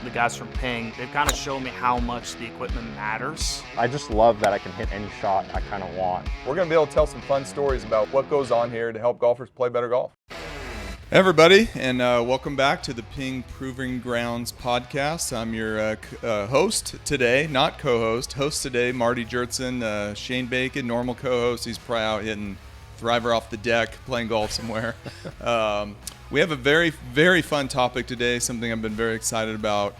the guys from Ping, they've kind of shown me how much the equipment matters. I just love that I can hit any shot I kind of want. We're going to be able to tell some fun stories about what goes on here to help golfers play better golf. Hey everybody, and welcome back to the Ping Proving Grounds podcast. I'm your host today, not co-host. Host today, Marty Jertson, Shane Bacon, normal co-host. He's probably out hitting driver off the deck, playing golf somewhere. We have a very, very fun topic today, something I've been very excited about.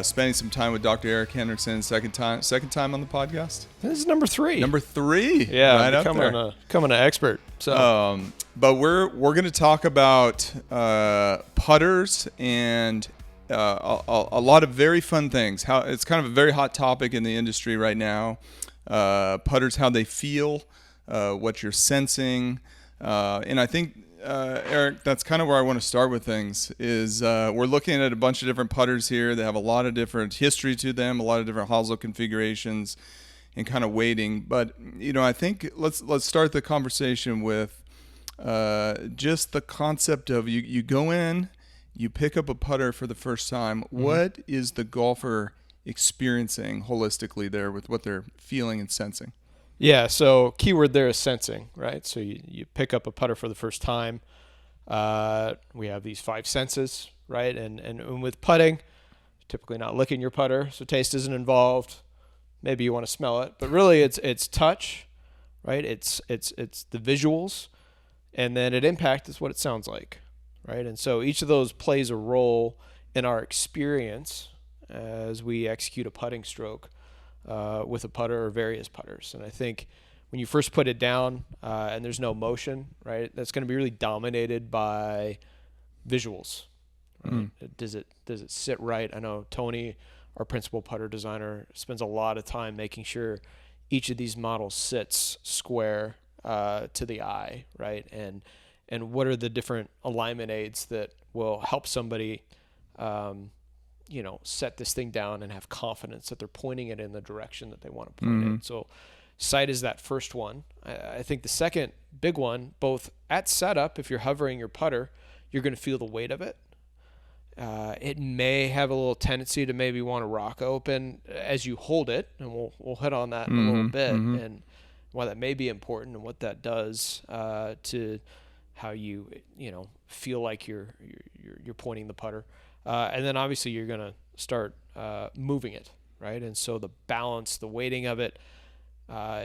Spending some time with Dr. Erik Henrikson, second time on the podcast. This is number 3. Number 3, yeah, right up there. Becoming an expert. So, but we're going to talk about putters and a lot of very fun things. How it's kind of a very hot topic in the industry right now. Putters, how they feel, what you're sensing, and I think. Erik, that's kind of where I want to start with things is we're looking at a bunch of different putters here. They have a lot of different history to them, a lot of different hosel configurations and kind of weighting. But, you know, I think let's start the conversation with just the concept of you go in, you pick up a putter for the first time. Mm-hmm. What is the golfer experiencing holistically there with what they're feeling and sensing? Yeah, so keyword there is sensing, right? So you pick up a putter for the first time. We have these 5 senses, right? And with putting, typically not licking your putter, so taste isn't involved. Maybe you want to smell it, but really it's touch, right? It's the visuals, and then impact is what it sounds like, right? And so each of those plays a role in our experience as we execute a putting stroke. With a putter or various putters. And I think when you first put it down and there's no motion, right, that's going to be really dominated by visuals. Right? Does it sit right? I know Tony, our principal putter designer, spends a lot of time making sure each of these models sits square to the eye, right? And what are the different alignment aids that will help somebody set this thing down and have confidence that they're pointing it in the direction that they want to point it. So sight is that first one. I think the second big one, both at setup, if you're hovering your putter, you're going to feel the weight of it. It may have a little tendency to maybe want to rock open as you hold it, and we'll hit on that in a little bit, and why that may be important and what that does to how you feel like you're pointing the putter. And then obviously you're going to start moving it, right? And so the balance, the weighting of it,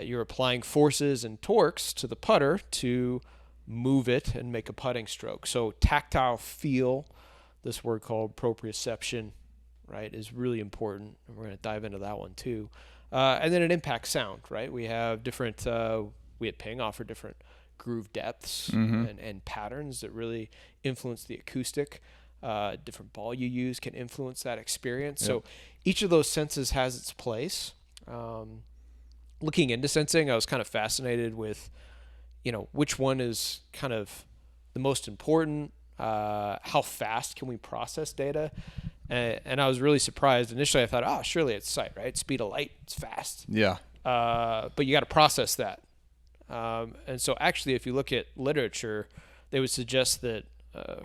you're applying forces and torques to the putter to move it and make a putting stroke. So tactile feel, this word called proprioception, right, is really important. And we're going to dive into that one too. And then it impacts sound, right? We have different, we at Ping offer different groove depths and patterns that really influence the acoustic. Different ball you use can influence that experience. Yep. So each of those senses has its place. Looking into sensing, I was kind of fascinated with, which one is kind of the most important, how fast can we process data? And I was really surprised. Initially, I thought, surely it's sight, right? Speed of light, it's fast. Yeah. But you got to process that. And so actually, if you look at literature, they would suggest that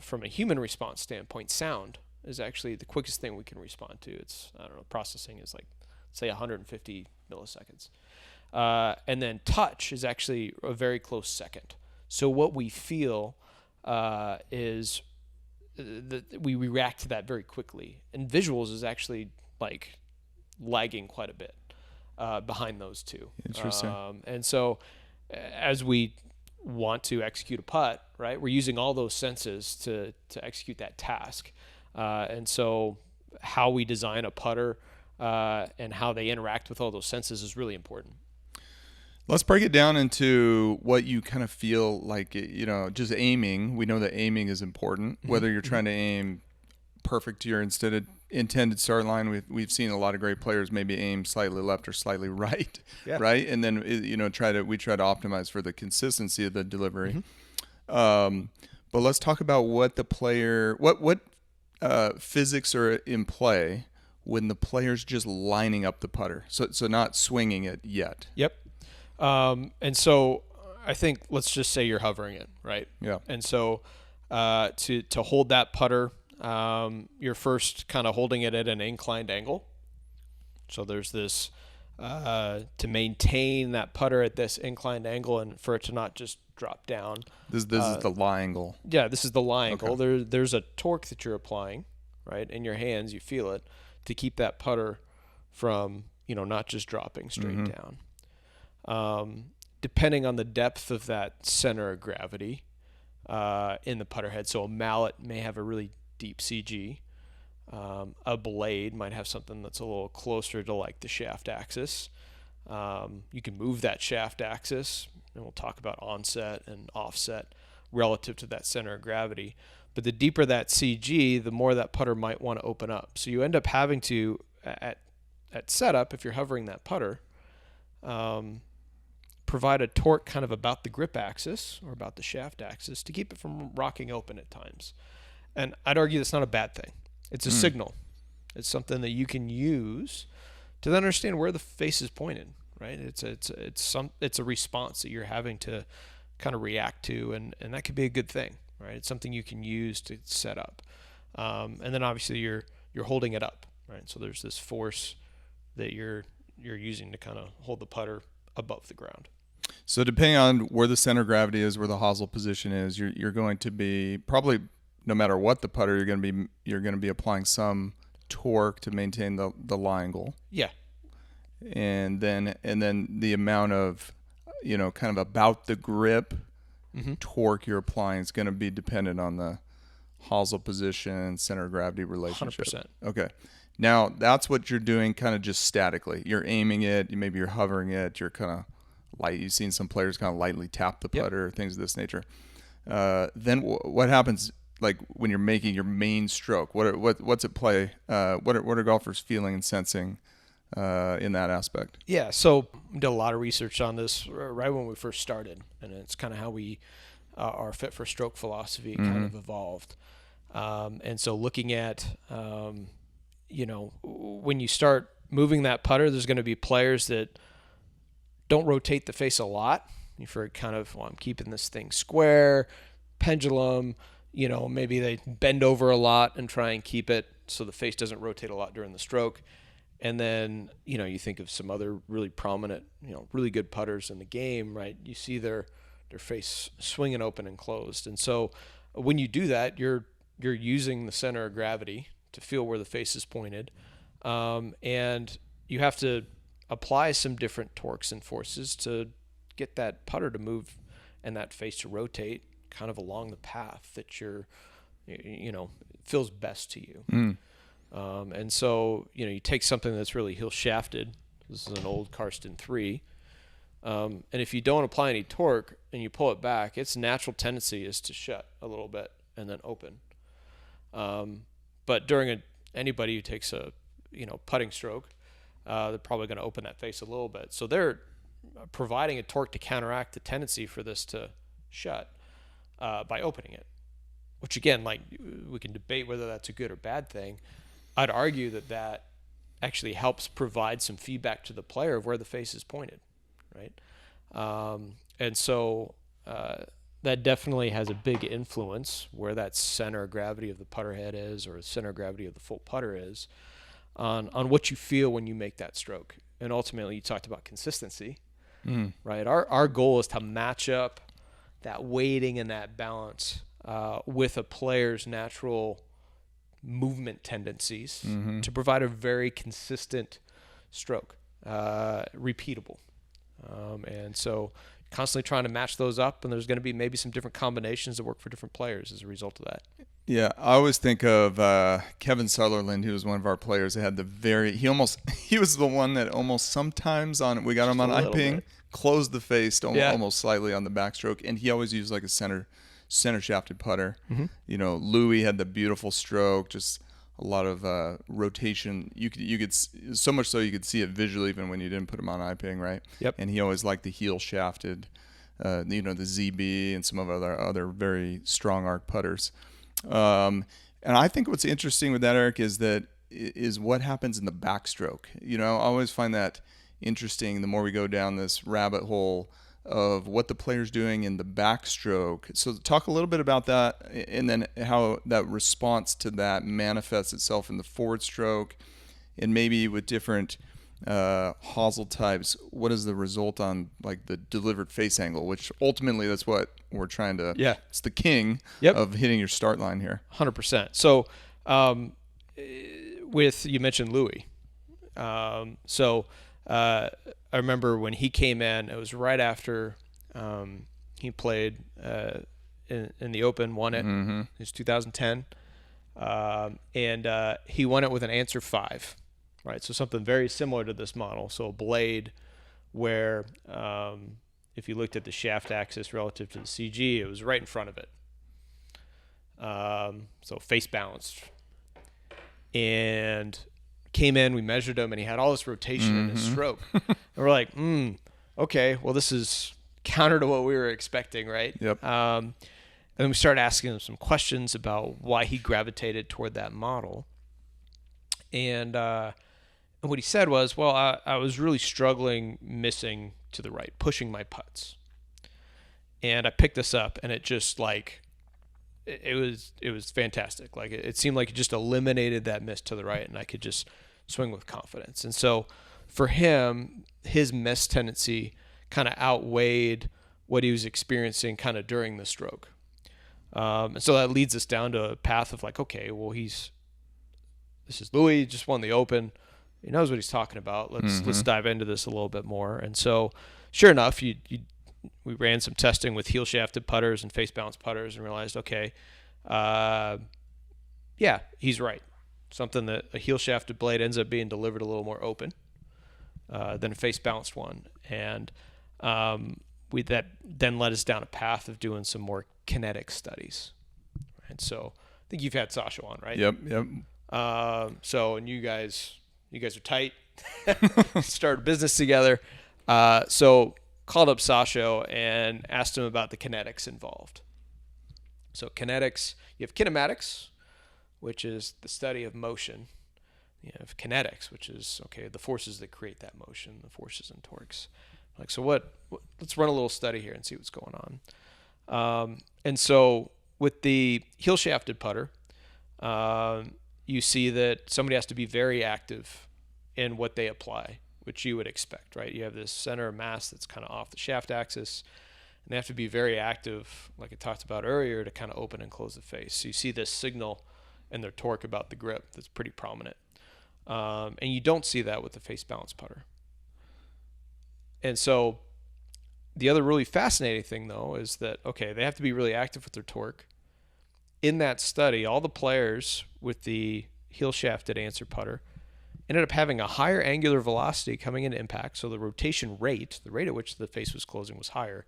from a human response standpoint, sound is actually the quickest thing we can respond to. It's, processing is like, say, 150 milliseconds. And then touch is actually a very close second. So what we feel is that we react to that very quickly. And visuals is actually like lagging quite a bit behind those two. Interesting. And so as we want to execute a putt, right, we're using all those senses to execute that task. And so how we design a putter and how they interact with all those senses is really important. Let's break it down into what you kind of feel like, just aiming. We know that aiming is important, whether you're trying to aim perfect to your intended start line. We've seen a lot of great players maybe aim slightly left or slightly right, right? And then we try to optimize for the consistency of the delivery. But let's talk about what the player, what physics are in play when the player's just lining up the putter, so not swinging it yet. Yep. And so I think let's just say you're hovering it, right? Yeah. And so to hold that putter you're first kind of holding it at an inclined angle. So there's this, to maintain that putter at this inclined angle and for it to not just drop down. This is the lie angle. Yeah, this is the lie angle. Okay. There's a torque that you're applying, right? In your hands, you feel it, to keep that putter from, not just dropping straight down. Depending on the depth of that center of gravity in the putter head. So a mallet may have a really deep CG. A blade might have something that's a little closer to like the shaft axis. You can move that shaft axis, and we'll talk about onset and offset relative to that center of gravity. But the deeper that CG, the more that putter might want to open up. So you end up having to, at setup, if you're hovering that putter, provide a torque kind of about the grip axis or about the shaft axis to keep it from rocking open at times. And I'd argue that's not a bad thing. It's a signal. It's something that you can use to then understand where the face is pointed, right? It's a response that you're having to kind of react to, and that could be a good thing, right? It's something you can use to set up. And then obviously you're holding it up, right? So there's this force that you're using to kind of hold the putter above the ground. So depending on where the center of gravity is, where the hosel position is, you're going to be probably, no matter what the putter, you're going to be applying some torque to maintain the lie angle. Yeah. And then the amount of, kind of about the grip torque you're applying is going to be dependent on the hosel position, center of gravity relationship. 100%. Okay. Now that's what you're doing kind of just statically. You're aiming it, maybe you're hovering it, you're kind of light. You've seen some players kind of lightly tap the putter, things of this nature. Then what happens, like when you're making your main stroke? What's at play? What are golfers feeling and sensing in that aspect? Yeah, so we did a lot of research on this right when we first started, and it's kind of how we our fit for stroke philosophy kind of evolved. And so looking at when you start moving that putter, there's going to be players that don't rotate the face a lot. You've heard kind of, I'm keeping this thing square, pendulum. Maybe they bend over a lot and try and keep it so the face doesn't rotate a lot during the stroke. And then, you think of some other really prominent, really good putters in the game, right? You see their face swinging open and closed. And so when you do that, you're using the center of gravity to feel where the face is pointed. And you have to apply some different torques and forces to get that putter to move and that face to rotate kind of along the path that feels best to you. And so, you take something that's really heel shafted. This is an old Karsten 3. And if you don't apply any torque and you pull it back, its natural tendency is to shut a little bit and then open. But during anybody who takes a, putting stroke, they're probably going to open that face a little bit. So they're providing a torque to counteract the tendency for this to shut by opening it, which again, like we can debate whether that's a good or bad thing. I'd argue that actually helps provide some feedback to the player of where the face is pointed, right? And so that definitely has a big influence where that center of gravity of the putter head is, or the center of gravity of the full putter is, on what you feel when you make that stroke. And ultimately, you talked about consistency, right? Our goal is to match up that weighting and that balance with a player's natural movement tendencies to provide a very consistent stroke, repeatable. And so constantly trying to match those up, and there's going to be maybe some different combinations that work for different players as a result of that. Yeah, I always think of Kevin Sutherland, who was one of our players that had he was the one that almost sometimes we got him on iPing, closed the face almost slightly on the backstroke, and he always used like a center shafted putter. Louis had the beautiful stroke, just a lot of rotation. You could so much so you could see it visually even when you didn't put him on iPing, right? Yep. And he always liked the heel shafted, the ZB and some of other very strong arc putters. And I think what's interesting with that, Erik, is what happens in the backstroke. I always find that interesting. The more we go down this rabbit hole of what the player's doing in the backstroke. So talk a little bit about that, and then how that response to that manifests itself in the forward stroke, and maybe with different hosel types, what is the result on like the delivered face angle, which ultimately that's what we're trying to, it's the king of hitting your start line here. 100%. So you mentioned Louis. I remember when he came in, it was right after he played in the Open, won it. It was 2010. And he won it with an answer 5, right? So something very similar to this model. So a blade where if you looked at the shaft axis relative to the CG, it was right in front of it. So face balanced. And came in, we measured him, and he had all this rotation in his stroke. And we're like, okay, well, this is counter to what we were expecting, right? Yep. And then we started asking him some questions about why he gravitated toward that model. And what he said was, well, I was really struggling missing to the right, pushing my putts. And I picked this up, and it just like, it was fantastic. Like it seemed like it just eliminated that miss to the right, and I could just swing with confidence. And so for him, his miss tendency kind of outweighed what he was experiencing kind of during the stroke. And so that leads us down to a path of like, okay, well, this is Louis, just won the Open. He knows what he's talking about. Let's dive into this a little bit more. And so sure enough, we ran some testing with heel shafted putters and face balanced putters and realized, okay, he's right. Something that a heel shafted blade ends up being delivered a little more open than a face balanced one. And that then led us down a path of doing some more kinetic studies. And so I think you've had Sasha on, right? Yep. And you guys are tight. Started business together. So called up Sasha and asked him about the kinetics involved. So kinetics, you have kinematics, which is the study of motion. You have kinetics, which is, okay, the forces that create that motion, the forces and torques. Like, so let's run a little study here and see what's going on. And so with the heel shafted putter, you see that somebody has to be very active in what they apply, which you would expect, right? You have this center of mass that's kind of off the shaft axis, and they have to be very active, like I talked about earlier, to kind of open and close the face. So you see this signal in their torque about the grip that's pretty prominent. And you don't see that with the face balance putter. And so the other really fascinating thing, though, is that, okay, they have to be really active with their torque. In that study, all the players with the heel shafted answer putter ended up having a higher angular velocity coming into impact. So the rotation rate, the rate at which the face was closing, was higher.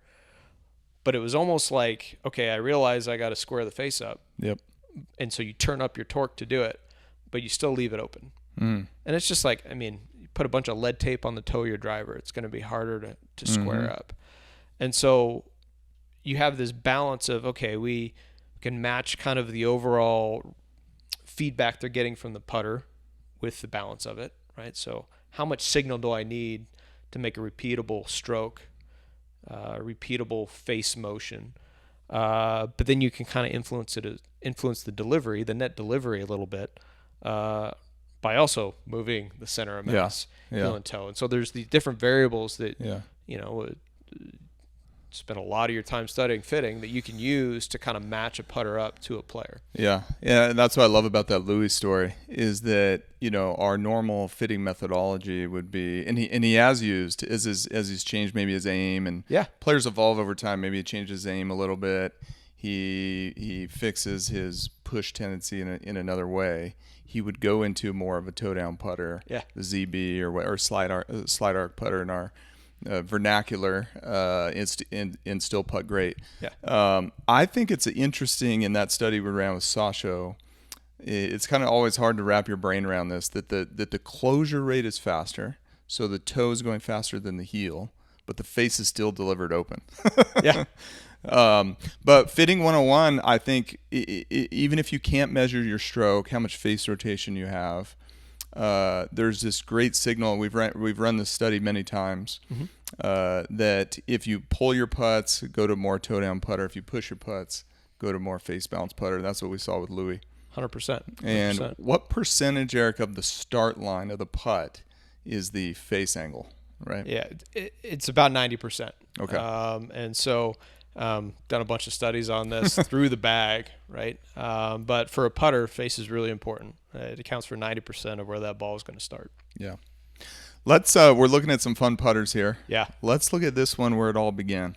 But it was almost like, okay, I realize I got to square the face up. Yep. And so you turn up your torque to do it, but you still leave it open. And it's just like, I mean, you put a bunch of lead tape on the toe of your driver, it's going to be harder to square up. And so you have this balance of, okay, we can match kind of the overall feedback they're getting from the putter with the balance of it, right? So how much signal do I need to make a repeatable stroke, repeatable face motion? But then you can kind of influence the delivery, the net delivery a little bit, by also moving the center of mass, heel and toe. And so there's the different variables that, spend a lot of your time studying fitting that you can use to kind of match a putter up to a player. Yeah, and that's what I love about that Louis story is that, our normal fitting methodology would be, and he has used, as he's changed maybe his aim, and players evolve over time, maybe he changes his aim a little bit, he fixes his push tendency in another way. He would go into more of a toe down putter, the ZB or slide arc putter in our vernacular, in still putt great. I think it's interesting in that study we ran with Sasha. It's kind of always hard to wrap your brain around this, that the closure rate is faster, so the toe is going faster than the heel, but the face is still delivered open. But fitting 101, I think even if you can't measure your stroke, how much face rotation you have, there's this great signal. We've run this study many times. That if you pull your putts, go to more toe down putter. If you push your putts, go to more face bounce putter. That's what we saw with Louis. 100%. And what percentage, Eric, of the start line of the putt is the face angle, right? Yeah, it's about 90%. Okay. And so done a bunch of studies on this through the bag, right? But for a putter, face is really important. It accounts for 90% of where that ball is going to start. Yeah. Let's we're looking at some fun putters here. Yeah. Let's look at this one where it all began.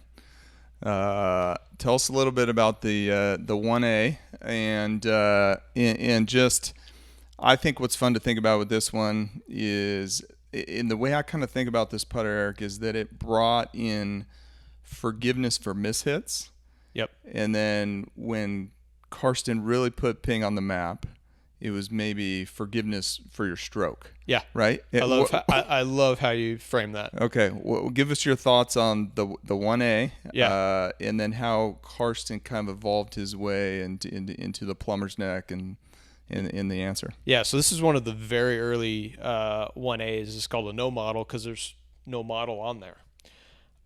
Tell us a little bit about the 1A and just, I think what's fun to think about with this one is, in the way I kind of think about this putter, Eric, is that it brought in forgiveness for mishits. Yep. And then when Karsten really put Ping on the map, it was maybe forgiveness for your stroke. Yeah. Right? I love how you frame that. Okay. Well, give us your thoughts on the 1A. Yeah. And then how Karsten kind of evolved his way into the plumber's neck and in the answer. Yeah. So this is one of the very early 1As. It's called a no model because there's no model on there.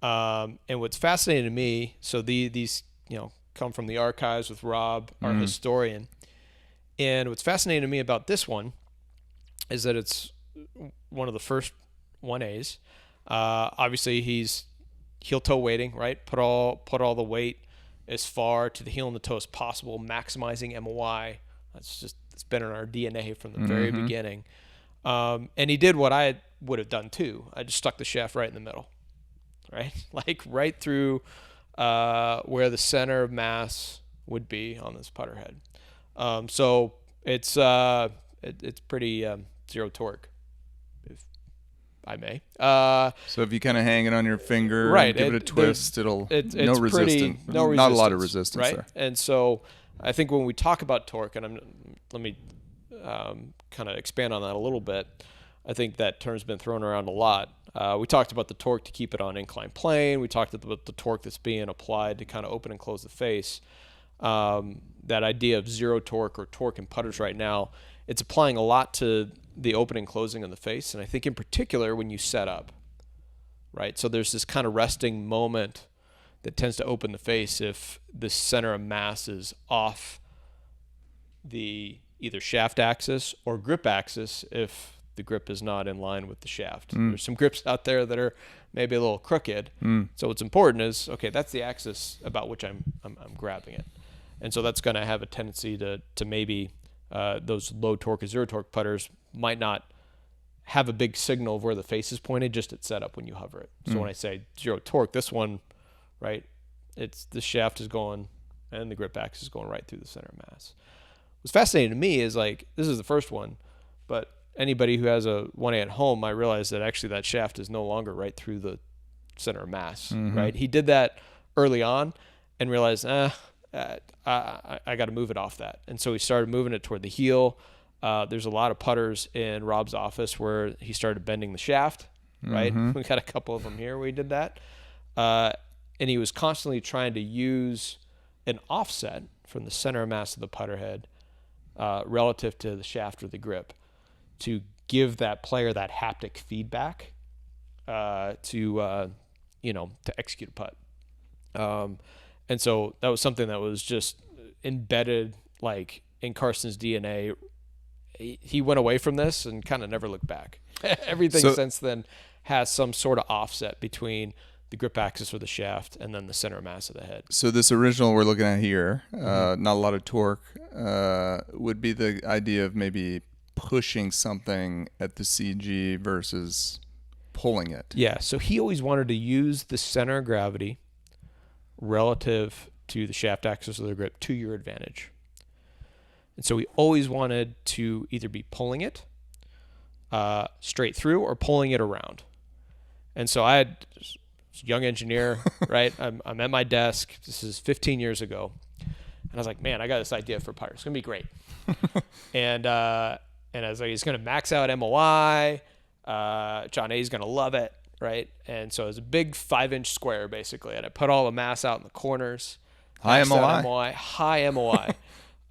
And what's fascinating to me, so these come from the archives with Rob, our historian. And what's fascinating to me about this one is that it's one of the first 1As. Obviously, he's heel-toe weighting, right? Put all the weight as far to the heel and the toe as possible, maximizing MOI. It's been in our DNA from the very beginning. And he did what I would have done too. I just stuck the shaft right in the middle, right? Like right through where the center of mass would be on this putter head. So it's pretty zero torque, if I may. So if you kind of hang it on your finger, right, and give it a twist, it's no resistance. No resistance, not a lot of resistance right? there. And so I think when we talk about torque, and let me kind of expand on that a little bit. I think that term's been thrown around a lot. We talked about the torque to keep it on inclined plane. We talked about the torque that's being applied to kind of open and close the face. That idea of zero torque or torque in putters right now, it's applying a lot to the opening and closing of the face. And I think in particular when you set up, right? So there's this kind of resting moment that tends to open the face if the center of mass is off the either shaft axis or grip axis if the grip is not in line with the shaft. There's some grips out there that are maybe a little crooked. So what's important is, okay, that's the axis about which I'm grabbing it. And so that's going to have a tendency to maybe those low torque or zero torque putters might not have a big signal of where the face is pointed just at setup when you hover it. So when I say zero torque, this one, right, it's the shaft is going and the grip axis is going right through the center of mass. What's fascinating to me is, like, this is the first one, but anybody who has a 1A at home might realize that actually that shaft is no longer right through the center of mass, right? He did that early on and realized, I got to move it off that. And so he started moving it toward the heel. There's a lot of putters in Rob's office where he started bending the shaft, right? We got a couple of them here where he did that. And he was constantly trying to use an offset from the center of mass of the putter head relative to the shaft or the grip to give that player that haptic feedback to execute a putt. And so that was something that was just embedded, like, in Karsten's DNA. He went away from this and kind of never looked back. Everything since then has some sort of offset between the grip axis or the shaft and then the center of mass of the head. So this original we're looking at here, not a lot of torque, would be the idea of maybe pushing something at the CG versus pulling it. Yeah, so he always wanted to use the center of gravity relative to the shaft axis of the grip to your advantage. And so we always wanted to either be pulling it straight through or pulling it around. And so I had this young engineer, right? I'm at my desk. This is 15 years ago. And I was like, man, I got this idea for putter. It's going to be great. And I was like, he's going to max out MOI. John A is going to love it. Right. And so it was a big 5-inch square, basically. And I put all the mass out in the corners. High MOI. High MOI.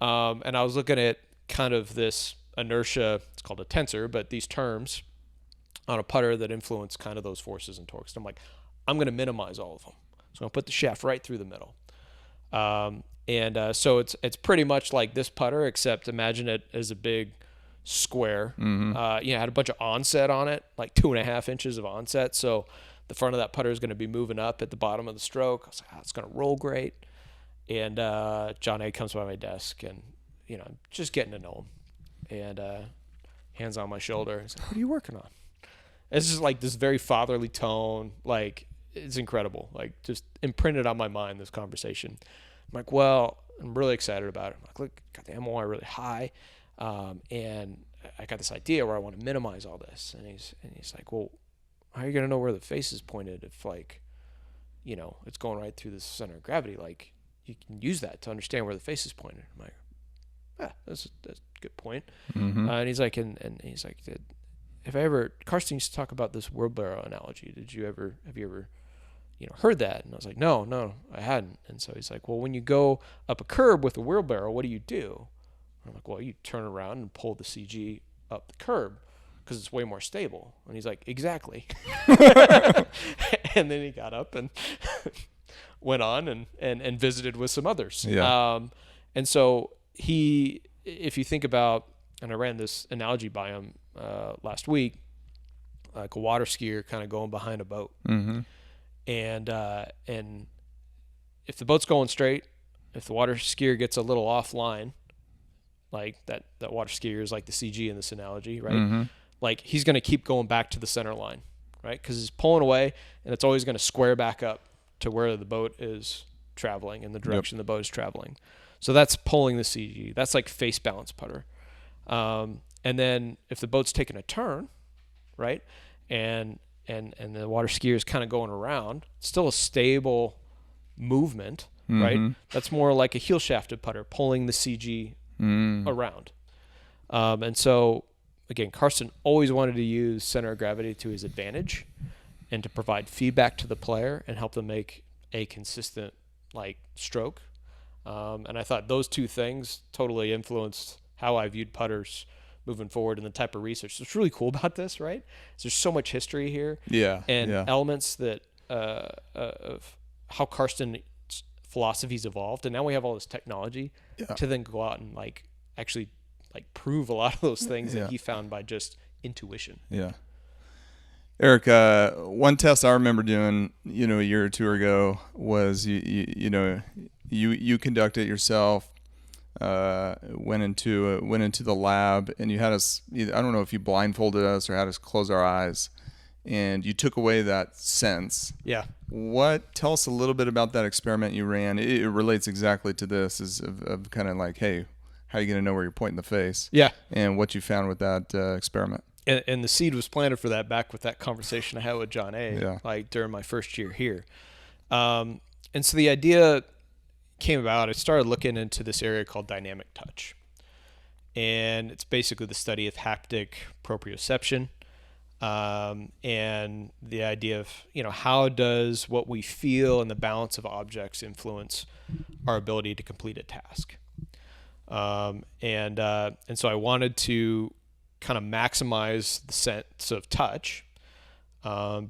And I was looking at kind of this inertia, it's called a tensor, but these terms on a putter that influence kind of those forces and torques. And I'm like, I'm going to minimize all of them. So I'm going to put the shaft right through the middle. So it's pretty much like this putter, except imagine it as a big square. It had a bunch of onset on it, like 2.5 inches of onset. So the front of that putter is going to be moving up at the bottom of the stroke. I was like, it's going to roll great. And John A. comes by my desk, and I'm just getting to know him. And hands on my shoulder. He's like, what are you working on? It's just like this very fatherly tone. Like, it's incredible. Like, just imprinted on my mind, this conversation. I'm like, well, I'm really excited about it. I'm like, look, got the MOI really high. And I got this idea where I want to minimize all this. And he's like, well, how are you going to know where the face is pointed if, like, it's going right through the center of gravity? Like, you can use that to understand where the face is pointed. I'm like, that's a good point. And he's like, and he's like, Karsten used to talk about this wheelbarrow analogy. Have you ever, heard that? And I was like, no, I hadn't. And so he's like, well, when you go up a curb with a wheelbarrow, what do you do? I'm like, well, you turn around and pull the CG up the curb because it's way more stable. And he's like, exactly. And then he got up and went on and visited with some others. Yeah. And so if you think about, and I ran this analogy by him last week, like a water skier kind of going behind a boat. And if the boat's going straight, if the water skier gets a little offline, like that water skier is like the CG in this analogy, right? Like, he's going to keep going back to the center line, right? Because he's pulling away, and it's always going to square back up to where the boat is traveling in the direction the boat is traveling. So that's pulling the CG. That's like face balance putter. And then if the boat's taking a turn, right, and the water skier is kind of going around, it's still a stable movement, right? That's more like a heel shafted putter pulling the CG around. And so, again, Karsten always wanted to use center of gravity to his advantage and to provide feedback to the player and help them make a consistent, like, stroke. And I thought those two things totally influenced how I viewed putters moving forward and the type of research. What's really cool about this, right, is there's so much history here. And elements that of how Karsten's philosophy's evolved. And now we have all this technology to then go out and, like, actually, like, prove a lot of those things that he found by just intuition. Erik, one test I remember doing, a year or two ago was you conducted it yourself. Went into the lab, and you had us. I don't know if you blindfolded us or had us close our eyes, and you took away that sense. Tell us a little bit about that experiment you ran. It relates exactly to this, is of kind of like, hey, how are you going to know where you're pointing the face? And what you found with that experiment. And the seed was planted for that back with that conversation I had with John A. Like, during my first year here. And so the idea came about, I started looking into this area called dynamic touch. And it's basically the study of haptic proprioception. And the idea of, how does what we feel and the balance of objects influence our ability to complete a task. And so I wanted to kind of maximize the sense of touch,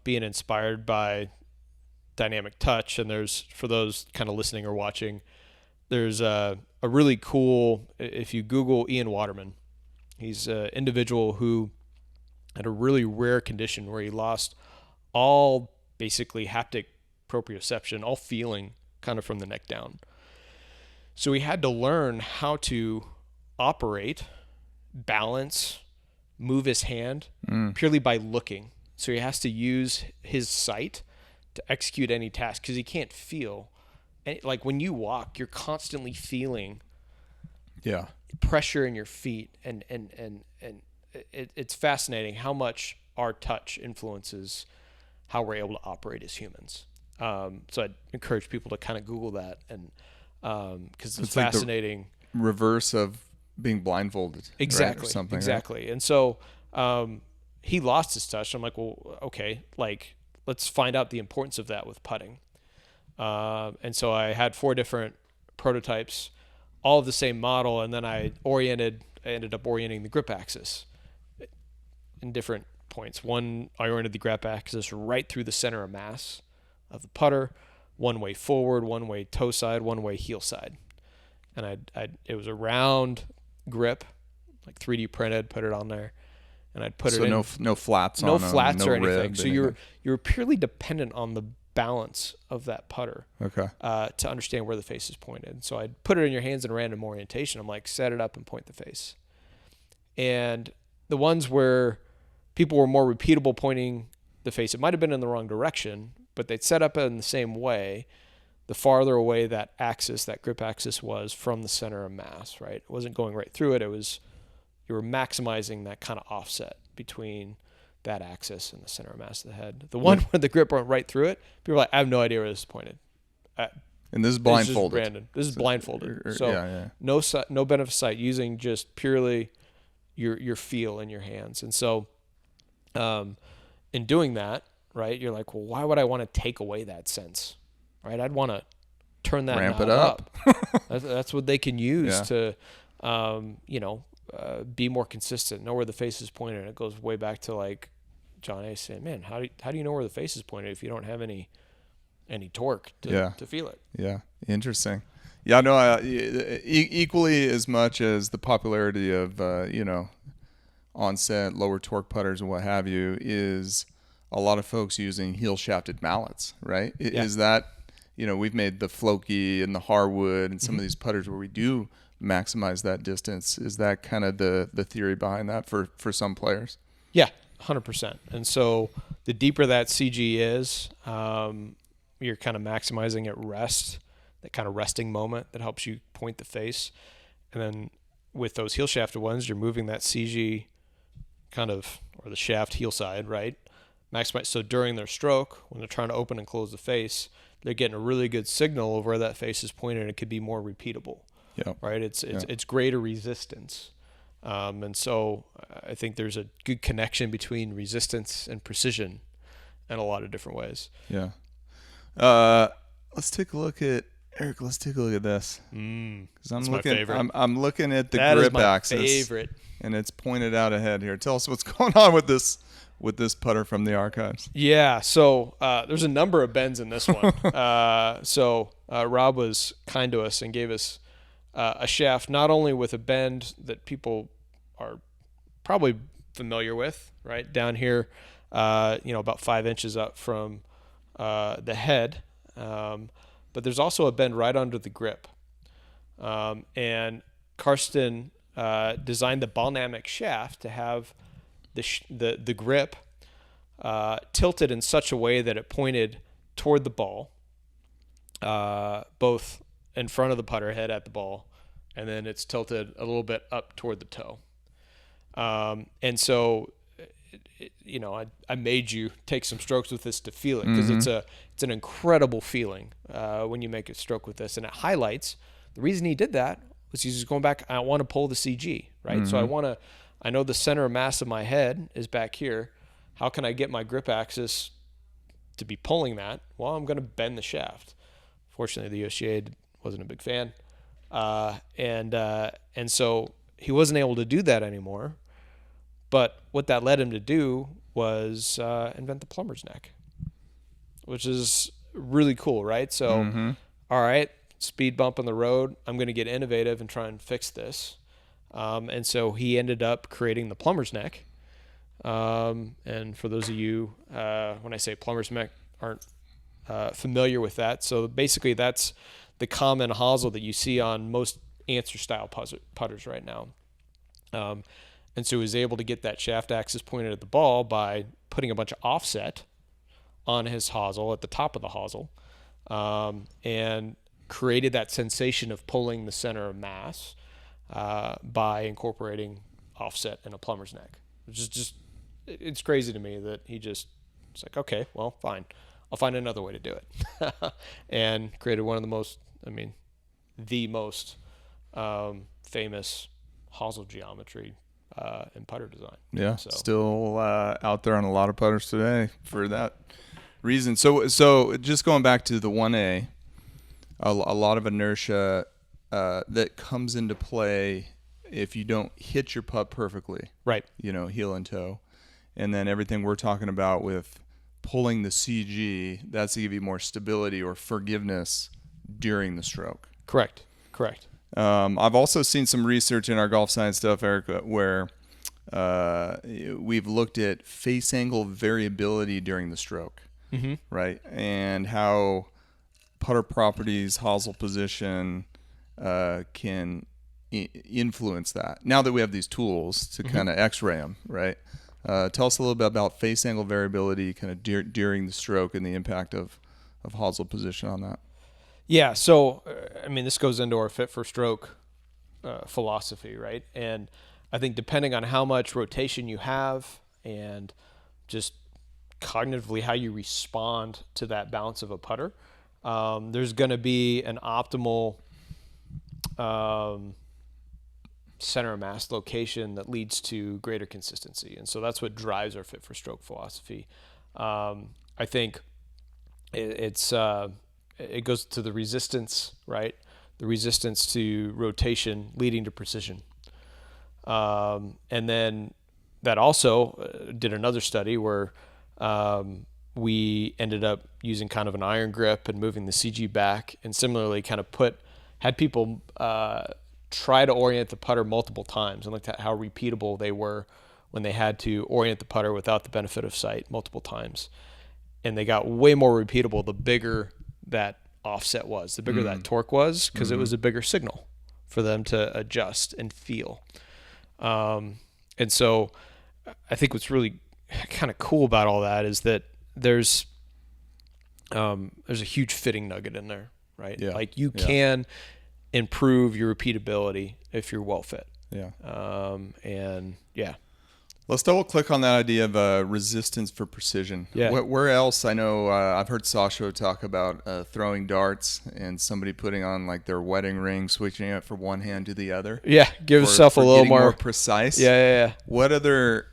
being inspired by dynamic touch. And there's, for those kind of listening or watching, there's a really cool, if you Google Ian Waterman, he's an individual who had a really rare condition where he lost all basically haptic proprioception, all feeling kind of from the neck down. So he had to learn how to operate, balance, move his hand purely by looking. So he has to use his sight to execute any task because he can't feel. And like, when you walk, you're constantly feeling pressure in your feet, and it's fascinating how much our touch influences how we're able to operate as humans. So I'd encourage people to kind of Google that, and because it's fascinating. Like the reverse of being blindfolded. Exactly. Right? Or something. Exactly. Right? And so he lost his touch. I'm like, well, okay, like, let's find out the importance of that with putting. And so I had 4 different prototypes, all of the same model, and then I oriented ended up orienting the grip axis in different points. One, I oriented the grip axis right through the center of mass of the putter, one way forward, one way toe side, one way heel side. And it was a round grip, like 3D printed, put it on there. And I'd put it in. So no flats no on them, flats no or anything. rib, So you're purely dependent on the balance of that putter to understand where the face is pointed. So I'd put it in your hands in random orientation. I'm like, set it up and point the face. And the ones where people were more repeatable pointing the face, it might have been in the wrong direction, but they'd set up in the same way, the farther away that axis, that grip axis was from the center of mass, right? It wasn't going right through it. It was, you were maximizing that kind of offset between that axis and the center of mass of the head. The one where the grip went right through it, people are like, I have no idea where this is pointed. And this is blindfolded. This is random. This is blindfolded. So yeah. no benefit of sight, using just purely your feel in your hands. And so in doing that, right, you're like, well, why would I want to take away that sense? Right? I'd want to turn that ramp knob it up. That's what they can use to be more consistent, know where the face is pointed. And it goes way back to like John A. saying, man, how do you know where the face is pointed if you don't have any torque to feel it? Yeah, interesting. Yeah, no, equally as much as the popularity of onset, lower torque putters and what have you, is a lot of folks using heel shafted mallets, right? Yeah. Is that, we've made the Floki and the Harwood and some of these putters where we do maximize that distance. Is that kind of the theory behind that for some players? Yeah, 100%. And so the deeper that CG is, you're kind of maximizing at rest, that kind of resting moment that helps you point the face. And then with those heel shafted ones, you're moving that CG or the shaft heel side, right? Maximize. So during their stroke, when they're trying to open and close the face, they're getting a really good signal of where that face is pointed, and it could be more repeatable. Yeah. Right. It's greater resistance. And so I think there's a good connection between resistance and precision in a lot of different ways. Yeah. Let's take a look at Eric. Let's take a look at this. Because my favorite. I'm looking at the That grip is my axis, favorite. and it's pointed out ahead here. Tell us what's going on with this putter from the archives. Yeah. So there's a number of bends in this one. So Rob was kind to us and gave us a shaft not only with a bend that people are probably familiar with, right down here, about 5 inches up from the head, but there's also a bend right under the grip. And Karsten designed the Ballnamic shaft to have the grip tilted in such a way that it pointed toward the ball, both in front of the putter head at the ball, and then it's tilted a little bit up toward the toe. And so, I made you take some strokes with this to feel it, because it's an incredible feeling when you make a stroke with this, and it highlights the reason he did that was he's just going back. I want to pull the CG, right? So I know the center of mass of my head is back here. How can I get my grip axis to be pulling that? Well, I'm going to bend the shaft. Fortunately, the USGA wasn't a big fan. And so he wasn't able to do that anymore. But what that led him to do was invent the plumber's neck, which is really cool, right? So, all right, speed bump on the road. I'm going to get innovative and try and fix this. And so he ended up creating the plumber's neck. And for those of you, when I say plumber's neck, aren't familiar with that. So basically that's the common hosel that you see on most answer style putters right now. And so he was able to get that shaft axis pointed at the ball by putting a bunch of offset on his hosel at the top of the hosel, and created that sensation of pulling the center of mass by incorporating offset in a plumber's neck, which is just, it's crazy to me that it's like, okay, well, fine. I'll find another way to do it. And created one of the most famous hosel geometry in putter design. Yeah, so. Still out there on a lot of putters today for that reason. So just going back to the 1A, a lot of inertia that comes into play if you don't hit your putt perfectly, Right. heel and toe. And then everything we're talking about with pulling the CG, that's to give you more stability or forgiveness during the stroke. Correct. I've also seen some research in our golf science stuff, Eric, where we've looked at face angle variability during the stroke, right? And how putter properties, hosel position can influence that. Now that we have these tools to kind of x-ray them, right? Tell us a little bit about face angle variability kind of during the stroke and the impact of hosel position on that. Yeah, so, this goes into our fit for stroke philosophy, right? And I think depending on how much rotation you have and just cognitively how you respond to that bounce of a putter, there's going to be an optimal center of mass location that leads to greater consistency. And so that's what drives our fit for stroke philosophy. I think it goes to the resistance, right? The resistance to rotation leading to precision. And then that also did another study where we ended up using kind of an iron grip and moving the CG back, and similarly kind of had people try to orient the putter multiple times and looked at how repeatable they were when they had to orient the putter without the benefit of sight multiple times. And they got way more repeatable the bigger that offset was, the bigger that torque was, because it was a bigger signal for them to adjust and feel. And so I think what's really kind of cool about all that is that there's a huge fitting nugget in there, right? Yeah. Like you can improve your repeatability if you're well fit. Yeah. And yeah. Let's double click on that idea of resistance for precision. Yeah. Where else? I know I've heard Sasho talk about throwing darts and somebody putting on like their wedding ring, switching it from one hand to the other. Yeah, give yourself a little more precise. Yeah. What other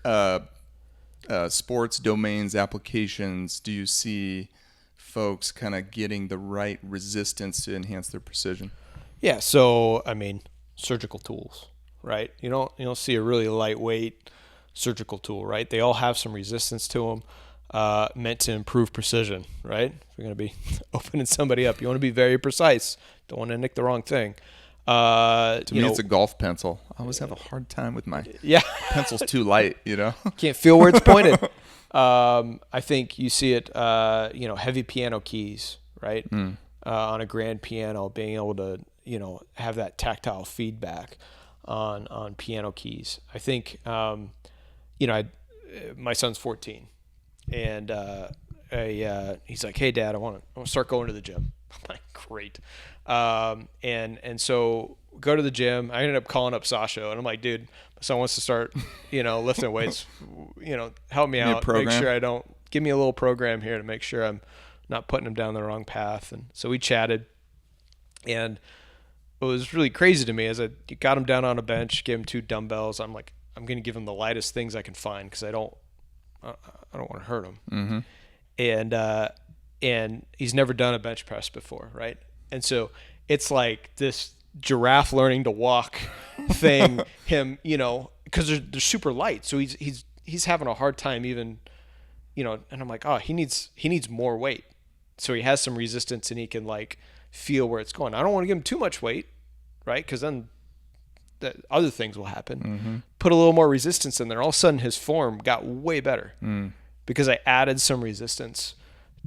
sports domains, applications do you see folks kind of getting the right resistance to enhance their precision? Yeah, so surgical tools, right? You don't see a really lightweight surgical tool, right? They all have some resistance to them, meant to improve precision, right? If you're going to be opening somebody up, you want to be very precise. Don't want to nick the wrong thing. To me, it's a golf pencil. I always have a hard time with my pencil's too light, Can't feel where it's pointed. I think you see it, heavy piano keys, right? On a grand piano, being able to, have that tactile feedback on piano keys. I think, my son's 14, and he's like, "Hey, Dad, I want to start going to the gym." I'm like, "Great," and so go to the gym. I ended up calling up Sasho, and I'm like, "Dude, my son wants to start, lifting weights. Help me out. Make sure give me a little program here to make sure I'm not putting him down the wrong path." And so we chatted, and it was really crazy to me as I got him down on a bench, gave him 2 dumbbells. I'm like, I'm going to give him the lightest things I can find because I don't want to hurt him. And he's never done a bench press before, right? And so it's like this giraffe learning to walk thing. Him, because they're super light, so he's having a hard time even, And I'm like, oh, he needs more weight, so he has some resistance and he can like feel where it's going. I don't want to give him too much weight, right? Because then other things will happen. Put a little more resistance in there. All of a sudden his form got way better because I added some resistance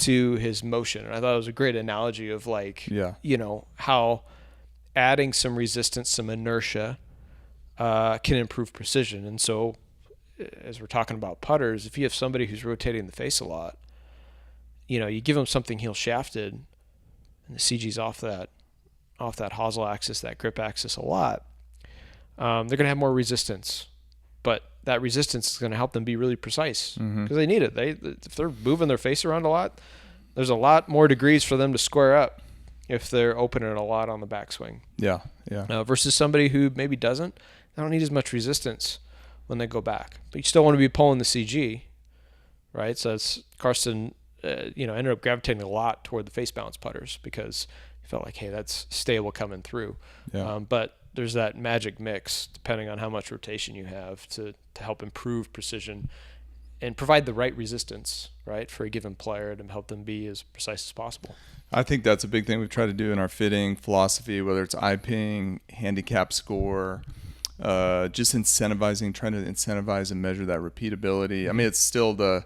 to his motion. And I thought it was a great analogy of like, how adding some resistance, some inertia can improve precision. And so as we're talking about putters, if you have somebody who's rotating the face a lot, you give them something heel shafted and the CG's off that hosel axis, that grip axis a lot, they're going to have more resistance, but that resistance is going to help them be really precise because they need it. If they're moving their face around a lot, there's a lot more degrees for them to square up if they're opening it a lot on the backswing. Yeah. Versus somebody who maybe doesn't, they don't need as much resistance when they go back, but you still want to be pulling the CG, right? So Karsten, ended up gravitating a lot toward the face balance putters because he felt like, hey, that's stable coming through. Yeah. But there's that magic mix depending on how much rotation you have to help improve precision and provide the right resistance, right, for a given player to help them be as precise as possible. I think that's a big thing we've tried to do in our fitting philosophy, whether it's eye-ping, handicap score, just trying to incentivize and measure that repeatability. I mean, it's still the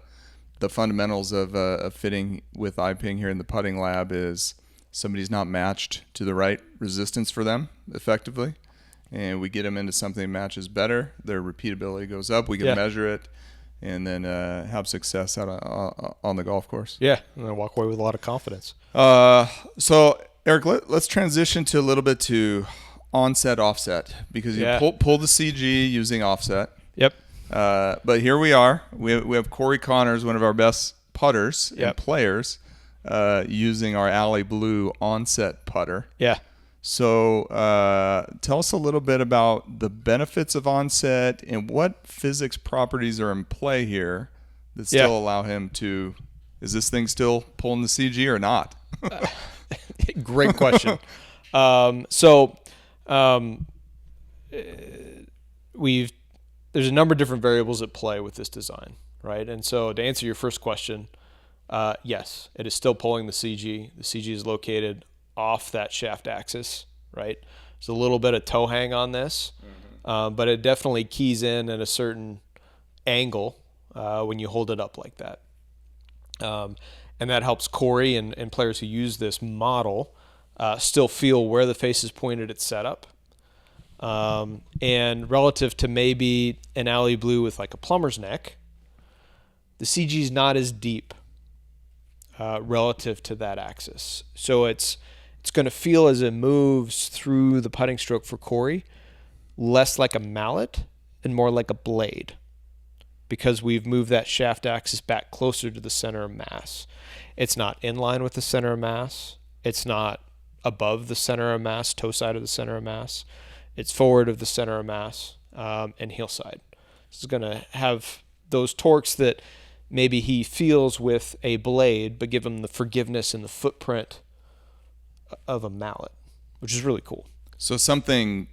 fundamentals of fitting with eye-ping here in the putting lab is somebody's not matched to the right resistance for them effectively, and we get them into something that matches better. Their repeatability goes up. We can measure it, and then have success on the golf course. Yeah, and then walk away with a lot of confidence. So Eric, let's transition to a little bit to onset offset, because you pull the CG using offset. Yep. But here we are. We have Corey Connors, one of our best putters and players, using our Ally Blue Onset putter. Yeah. So tell us a little bit about the benefits of onset and what physics properties are in play here that still allow him to. Is this thing still pulling the CG or not? Great question. There's a number of different variables at play with this design, right? And so to answer your first question, yes, it is still pulling the CG. The CG is located off that shaft axis, right? There's a little bit of toe hang on this, but it definitely keys in at a certain angle when you hold it up like that. And that helps Corey and players who use this model still feel where the face is pointed at setup. And relative to maybe an Ally Blue with like a plumber's neck, the CG is not as deep relative to that axis. So it's going to feel as it moves through the putting stroke for Corey less like a mallet and more like a blade, because we've moved that shaft axis back closer to the center of mass. It's not in line with the center of mass. It's not above the center of mass, toe side of the center of mass. It's forward of the center of mass and heel side. This is going to have those torques that maybe he feels with a blade, but give him the forgiveness and the footprint of a mallet, which is really cool. So something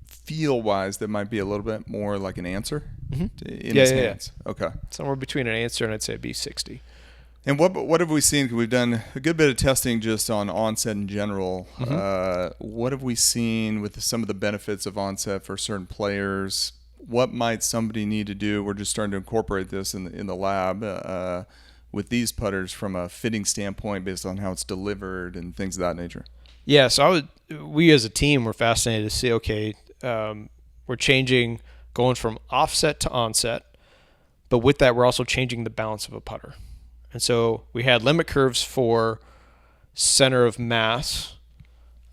feel-wise that might be a little bit more like an answer in his hands. Okay. Somewhere between an answer and I'd say a B60. And what have we seen? We've done a good bit of testing just on onset in general. What have we seen with some of the benefits of onset for certain players? What might somebody need to do? We're just starting to incorporate this in the lab with these putters from a fitting standpoint based on how it's delivered and things of that nature. Yeah, so we as a team were fascinated to see, okay, we're changing, going from offset to onset, but with that we're also changing the balance of a putter. And so we had limit curves for center of mass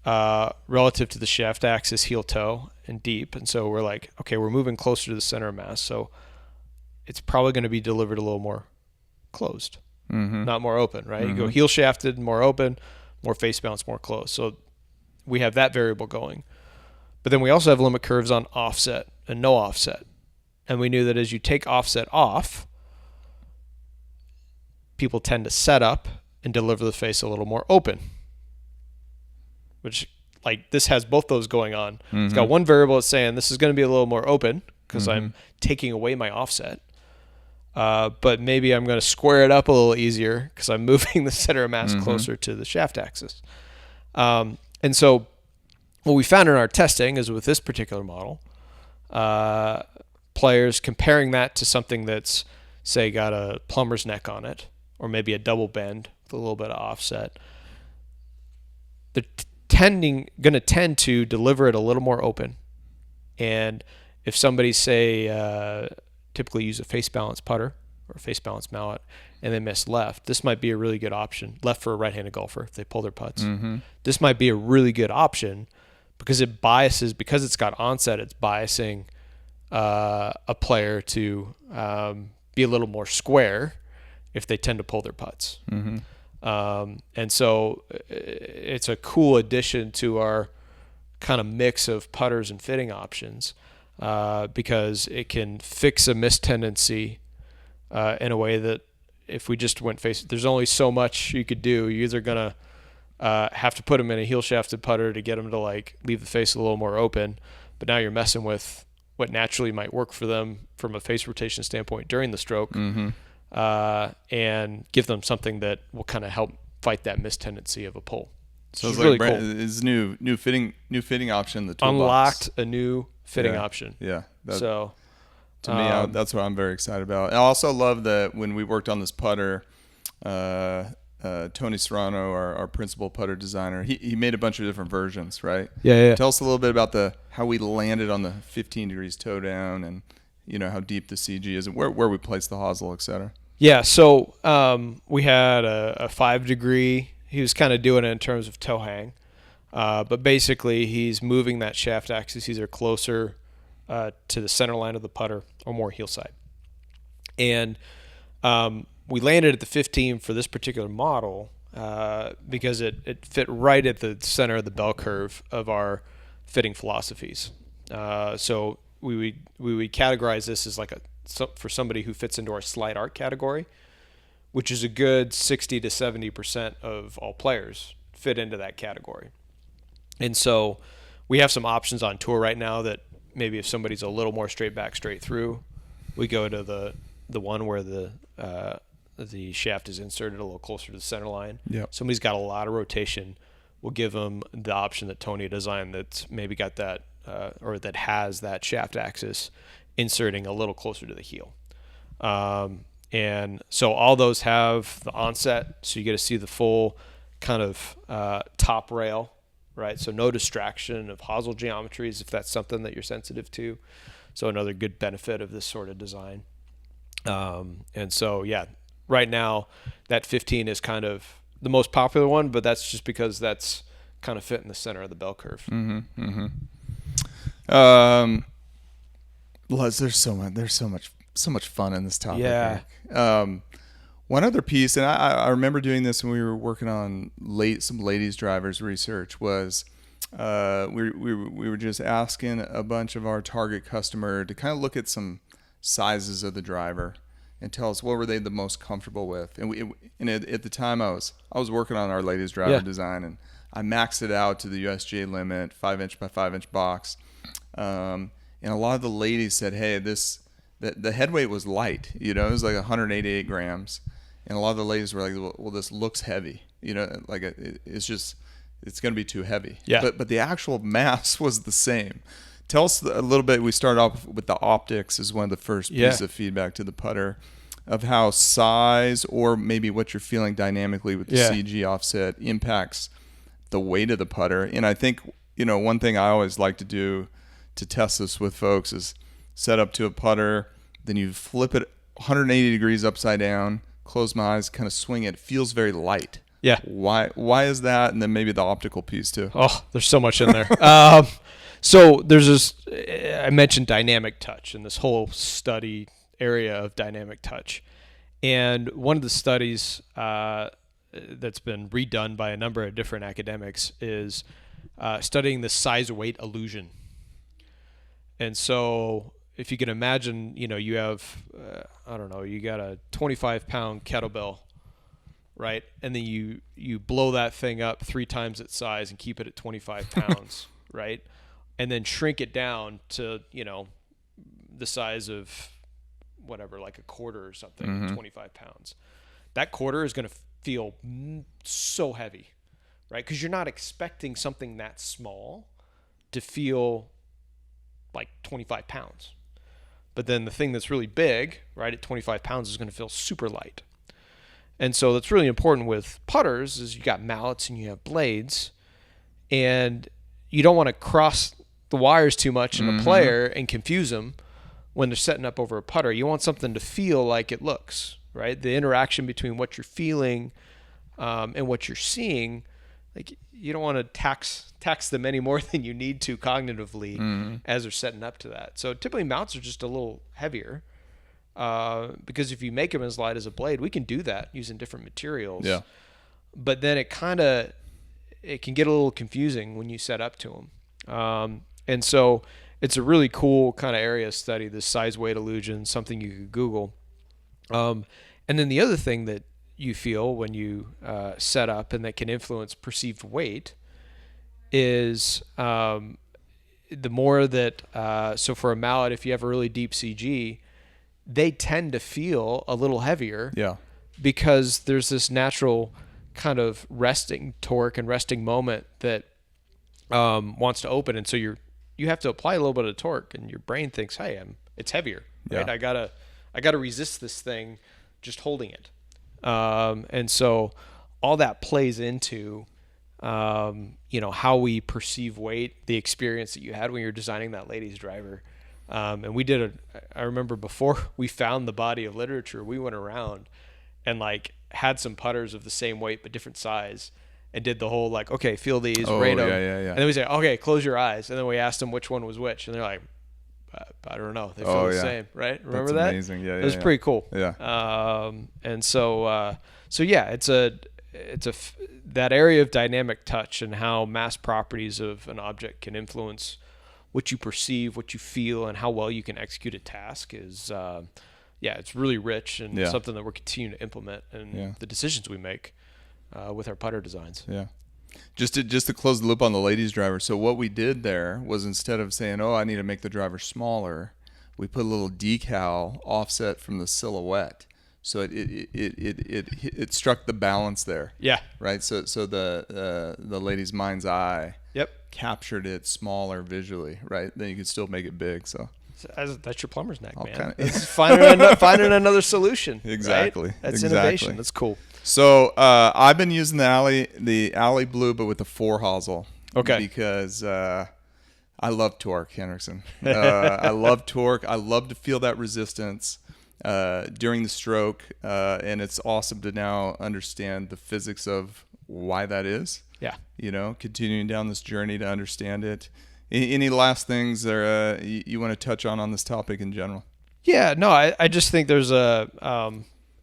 relative to the shaft axis, heel toe, and deep. And so we're like, okay, we're moving closer to the center of mass. So it's probably going to be delivered a little more closed, not more open, right? You go heel shafted, more open, more face bounce, more closed. So we have that variable going. But then we also have limit curves on offset and no offset. And we knew that as you take offset off, people tend to set up and deliver the face a little more open, which like this has both those going on. It's got one variable that's saying this is going to be a little more open because I'm taking away my offset. But maybe I'm going to square it up a little easier because I'm moving the center of mass closer to the shaft axis. And so what we found in our testing is with this particular model, players comparing that to something that's, say, got a plumber's neck on it, or maybe a double bend with a little bit of offset, they're going to tend to deliver it a little more open. And if somebody, say, typically use a face balance putter or a face balance mallet and they miss left, this might be a really good option. Left for a right-handed golfer if they pull their putts. This might be a really good option because it biases, because it's got onset, it's biasing a player to be a little more square if they tend to pull their putts. And so it's a cool addition to our kind of mix of putters and fitting options because it can fix a missed tendency in a way that if we just went face, there's only so much you could do. You're either going have to put them in a heel shafted putter to get them to like leave the face a little more open. But now you're messing with what naturally might work for them from a face rotation standpoint during the stroke, and give them something that will kind of help fight that miss tendency of a pull. So it's really like cool. Is new fitting option in the toolbox. Unlocked a new fitting option. Yeah. So to me, that's what I'm very excited about. And I also love that when we worked on this putter, Tony Serrano, our principal putter designer, he made a bunch of different versions, right? Yeah. Tell us a little bit about how we landed on the 15 degrees toe down, and how deep the CG is, and where we place the hosel, et cetera. Yeah, so we had a 5 degree. He was kind of doing it in terms of toe hang, but basically he's moving that shaft axis either closer to the center line of the putter or more heel side. And we landed at the 15 for this particular model because it fit right at the center of the bell curve of our fitting philosophies. So we would categorize this as like for somebody who fits into our slide art category, which is a good 60 to 70% of all players fit into that category. And so we have some options on tour right now that maybe if somebody's a little more straight back, straight through, we go to the one where the shaft is inserted a little closer to the center line. Yep. Somebody's got a lot of rotation, we'll give them the option that Tony designed that's maybe got that or that has that shaft axis inserting a little closer to the heel. And so all those have the onset, so you get to see the full kind of top rail, right? So no distraction of hosel geometries if that's something that you're sensitive to. So another good benefit of this sort of design. And so, yeah, right now that 15 is kind of the most popular one, but that's just because that's kind of fit in the center of the bell curve. Les, there's so much fun in this topic. Yeah. One other piece, and I remember doing this when we were working on some ladies drivers research, was we were just asking a bunch of our target customer to kind of look at some sizes of the driver and tell us what were they the most comfortable with. And at the time I was working on our ladies driver design, and I maxed it out to the USGA limit, 5-inch by 5-inch box. And a lot of the ladies said, hey, the head weight was light, it was like 188 grams. And a lot of the ladies were like, well, this looks heavy, like it's going to be too heavy. Yeah. But the actual mass was the same. Tell us a little bit. We started off with the optics as one of the first pieces of feedback to the putter, of how size or maybe what you're feeling dynamically with the CG offset impacts the weight of the putter. And I think, one thing I always like to do to test this with folks is set up to a putter, then you flip it 180 degrees upside down, close my eyes, kind of swing it. It feels very light. Yeah. Why is that? And then maybe the optical piece too. Oh, there's so much in there. So there's this, I mentioned dynamic touch and this whole study area of dynamic touch. And one of the studies that's been redone by a number of different academics is studying the size-weight illusion. And so if you can imagine, you have, you got a 25-pound kettlebell, right? And then you blow that thing up 3 times its size and keep it at 25 pounds, right? And then shrink it down to, the size of whatever, like a quarter or something, 25 pounds. That quarter is going to feel so heavy, right? Because you're not expecting something that small to feel like 25 pounds. But then the thing that's really big, right, at 25 pounds is going to feel super light. And so that's really important with putters is you got mallets and you have blades, and you don't want to cross the wires too much in a player and confuse them when they're setting up over a putter. You want something to feel like it looks, right? The interaction between what you're feeling and what you're seeing, like you don't want to tax them any more than you need to cognitively as they're setting up to that. So typically mounts are just a little heavier because if you make them as light as a blade, we can do that using different materials. Yeah. But then it can get a little confusing when you set up to them. And so it's a really cool kind of area of study, this size weight illusion, something you could Google. And then the other thing that you feel when you set up and that can influence perceived weight is the more that, so for a mallet, if you have a really deep CG, they tend to feel a little heavier. Yeah. Because there's this natural kind of resting torque and resting moment that wants to open. And so you have to apply a little bit of torque, and your brain thinks, hey, it's heavier, right? Yeah. I gotta resist this thing just holding it. And so all that plays into, how we perceive weight, the experience that you had when you're designing that ladies driver. And we I remember before we found the body of literature, we went around and like had some putters of the same weight but different size, and did the whole like, okay, feel these, rate them. Yeah. And then we say, okay, close your eyes. And then we asked them which one was which, and they're like, I don't know. They feel the same, right? Remember that? Amazing. Yeah, it was pretty cool. Yeah. And so yeah, it's that area of dynamic touch and how mass properties of an object can influence what you perceive, what you feel, and how well you can execute a task is, it's really rich and something that we're continuing to implement in the decisions we make with our putter designs. Yeah. Just to close the loop on the ladies driver. So what we did there was, instead of saying, I need to make the driver smaller, we put a little decal offset from the silhouette. So it struck the balance there. Yeah. Right. So the lady's mind's eye. Yep. Captured it smaller visually. Right. Then you could still make it big. So that's your plumber's neck, man. It's finding another solution. Exactly. Right? That's innovation. That's cool. So I've been using the Ally Blue, but with the 4 hosel. Okay. Because I love torque, Henrikson. I love torque. I love to feel that resistance during the stroke, and it's awesome to now understand the physics of why that is. Yeah. Continuing down this journey to understand it. Any last things you want to touch on this topic in general? Yeah, no, I just think there's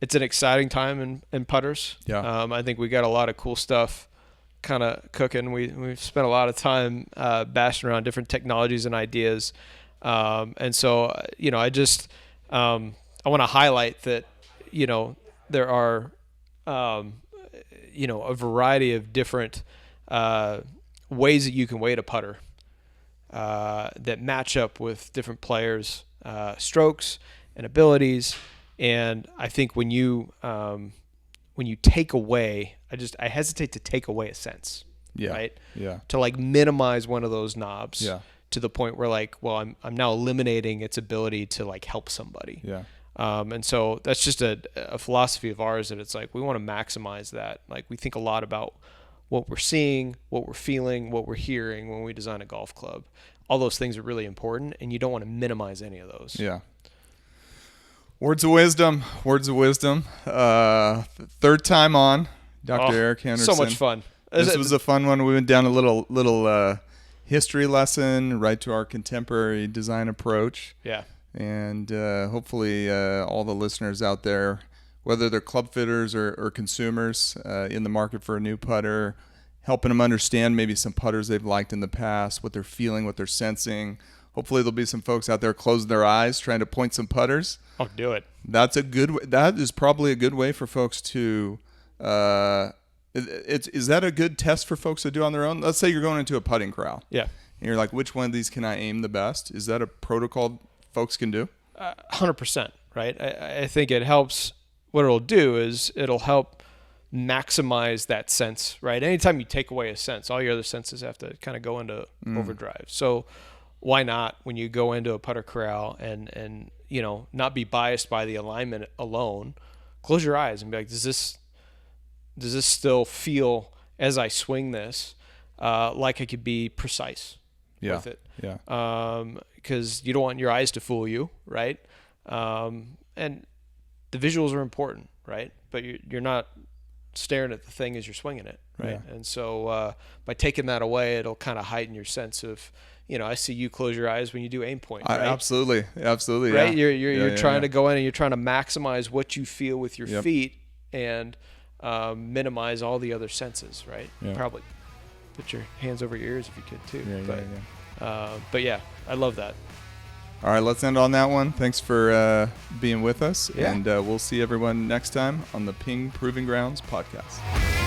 it's an exciting time in putters. Yeah. I think we got a lot of cool stuff kind of cooking. We've spent a lot of time bashing around different technologies and ideas. And so, I just, I want to highlight that, there are, a variety of different ways that you can weight a putter that match up with different players' strokes and abilities. And I think when you take away, I hesitate to take away a sense, right? Yeah. To like minimize one of those knobs, to the point where like, well, I'm now eliminating its ability to like help somebody. Yeah. And so that's just a philosophy of ours, that it's like we want to maximize that. Like we think a lot about what we're seeing, what we're feeling, what we're hearing when we design a golf club. All those things are really important, and you don't want to minimize any of those. Yeah. Words of wisdom. Third time on, Dr. Erik Henrikson. So much fun. This was a fun one. We went down a little history lesson, right to our contemporary design approach. Yeah. And hopefully all the listeners out there, whether they're club fitters or consumers in the market for a new putter, helping them understand maybe some putters they've liked in the past, what they're feeling, what they're sensing. Hopefully there'll be some folks out there closing their eyes, trying to point some putters. Oh, do it. That is probably a good way for folks to. Is that a good test for folks to do on their own? Let's say you're going into a putting corral. Yeah. And you're like, which one of these can I aim the best? Is that a protocol folks can do? 100%. Right. I think it helps. What it'll do is it'll help maximize that sense. Right. Anytime you take away a sense, all your other senses have to kind of go into overdrive. So why not, when you go into a putter corral and not be biased by the alignment alone, close your eyes and be like, does this still feel, as I swing this, like I could be precise with it? Yeah. Because you don't want your eyes to fool you, right? And the visuals are important, right? But you're not staring at the thing as you're swinging it, right? Yeah. And so by taking that away, it'll kind of heighten your sense of, I see you close your eyes when you do aim point, right? Absolutely. Right? Yeah. You're trying to go in and you're trying to maximize what you feel with your feet and minimize all the other senses, right? Yeah. Probably put your hands over your ears if you could too. But yeah, I love that. All right, let's end on that one. Thanks for being with us, Yeah. and we'll see everyone next time on the Ping Proving Grounds podcast.